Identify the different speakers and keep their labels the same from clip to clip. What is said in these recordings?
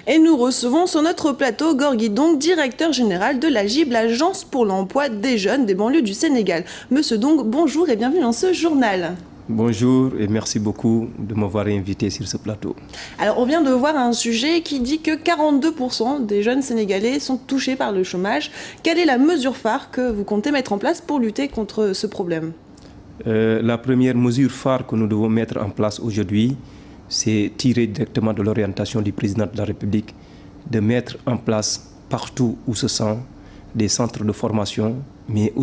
Speaker 1: Et nous recevons sur notre plateau Gorgui Dong, directeur général de l'AGIB, l'Agence pour l'emploi des jeunes des banlieues du Sénégal. Monsieur Dong, bonjour et bienvenue dans ce journal.
Speaker 2: Bonjour et merci beaucoup de m'avoir invité sur ce plateau.
Speaker 1: Alors on vient de voir un sujet qui dit que 42% des jeunes sénégalais sont touchés par le chômage. Quelle est la mesure phare que vous comptez mettre en place pour lutter contre ce problème ?
Speaker 2: La première mesure phare que nous devons mettre en place aujourd'hui, c'est tiré directement de l'orientation du président de la République, de mettre en place partout où se sent des centres de formation, mais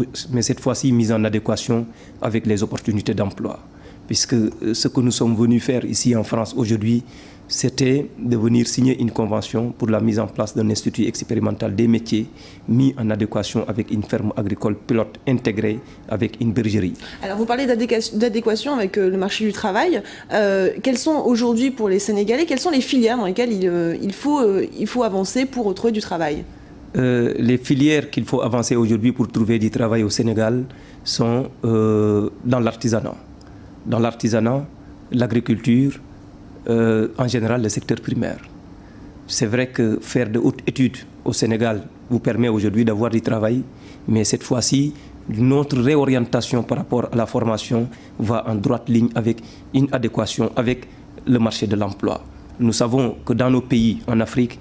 Speaker 2: cette fois-ci mis en adéquation avec les opportunités d'emploi. Puisque ce que nous sommes venus faire ici en France aujourd'hui, c'était de venir signer une convention pour la mise en place d'un institut expérimental des métiers mis en adéquation avec une ferme agricole pilote intégrée avec une bergerie.
Speaker 1: Alors vous parlez d'adéquation avec le marché du travail. Quelles sont aujourd'hui pour les Sénégalais, quelles sont les filières dans lesquelles il faut avancer pour retrouver du travail ?
Speaker 2: Les filières qu'il faut avancer aujourd'hui pour trouver du travail au Sénégal sont dans l'artisanat. Dans l'artisanat, l'agriculture, en général le secteur primaire. C'est vrai que faire de hautes études au Sénégal vous permet aujourd'hui d'avoir du travail, mais cette fois-ci, notre réorientation par rapport à la formation va en droite ligne avec une adéquation avec le marché de l'emploi. Nous savons que dans nos pays en Afrique,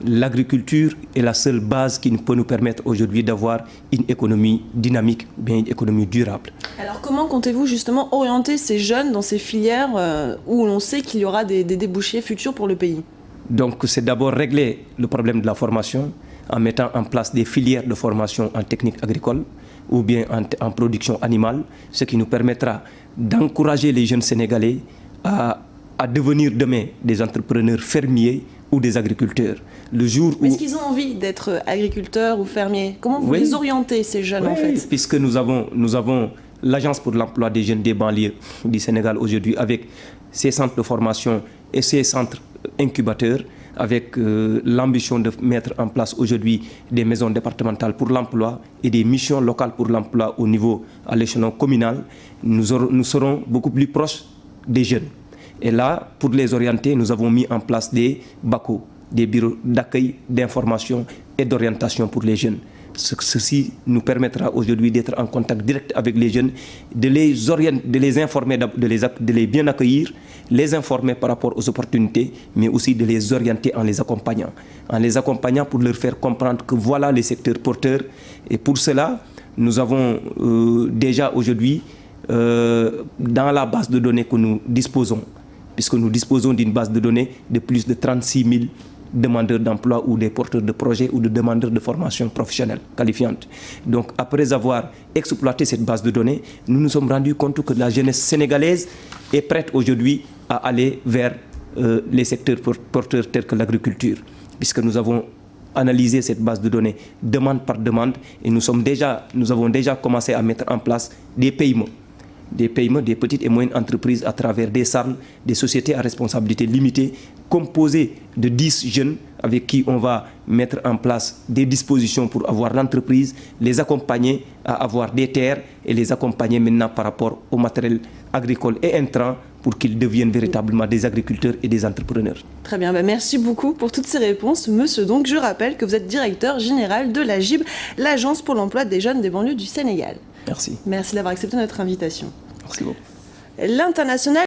Speaker 2: l'agriculture est la seule base qui peut nous permettre aujourd'hui d'avoir une économie dynamique, bien une économie durable.
Speaker 1: Alors comment comptez-vous justement orienter ces jeunes dans ces filières où l'on sait qu'il y aura des débouchés futurs pour le pays ?
Speaker 2: Donc c'est d'abord régler le problème de la formation en mettant en place des filières de formation en technique agricole ou bien en production animale, ce qui nous permettra d'encourager les jeunes Sénégalais à devenir demain des entrepreneurs fermiers ou des agriculteurs. Le jour où...
Speaker 1: Est-ce qu'ils ont envie d'être agriculteurs ou fermiers ? Comment vous les orientez, ces jeunes, en fait ?
Speaker 2: Puisque nous avons l'Agence pour l'emploi des jeunes des banlieues du Sénégal aujourd'hui avec ses centres de formation et ses centres incubateurs, avec l'ambition de mettre en place aujourd'hui des maisons départementales pour l'emploi et des missions locales pour l'emploi au niveau, à l'échelon communal, nous serons beaucoup plus proches des jeunes. Et là, pour les orienter, nous avons mis en place des BACO, des bureaux d'accueil, d'information et d'orientation pour les jeunes. Ceci nous permettra aujourd'hui d'être en contact direct avec les jeunes, de les orienter, de les informer, de les bien accueillir, les informer par rapport aux opportunités, mais aussi de les orienter en les accompagnant pour leur faire comprendre que voilà les secteurs porteurs. Et pour cela, nous avons déjà aujourd'hui, dans la base de données que nous disposons, puisque nous disposons d'une base de données de plus de 36 000 demandeurs d'emploi ou des porteurs de projets ou de demandeurs de formation professionnelle qualifiante. Donc après avoir exploité cette base de données, nous nous sommes rendus compte que la jeunesse sénégalaise est prête aujourd'hui à aller vers les secteurs porteurs tels que l'agriculture, puisque nous avons analysé cette base de données demande par demande et nous avons déjà commencé à mettre en place des paiements, des petites et moyennes entreprises à travers des SARL, des sociétés à responsabilité limitée, composées de 10 jeunes avec qui on va mettre en place des dispositions pour avoir l'entreprise, les accompagner à avoir des terres et les accompagner maintenant par rapport au matériel agricole et intrant pour qu'ils deviennent véritablement des agriculteurs et des entrepreneurs.
Speaker 1: Très bien, merci beaucoup pour toutes ces réponses, monsieur. Donc je rappelle que vous êtes directeur général de l'AGIB, l'Agence pour l'emploi des jeunes des banlieues du Sénégal.
Speaker 2: Merci.
Speaker 1: Merci d'avoir accepté notre invitation.
Speaker 2: Merci beaucoup.
Speaker 1: L'international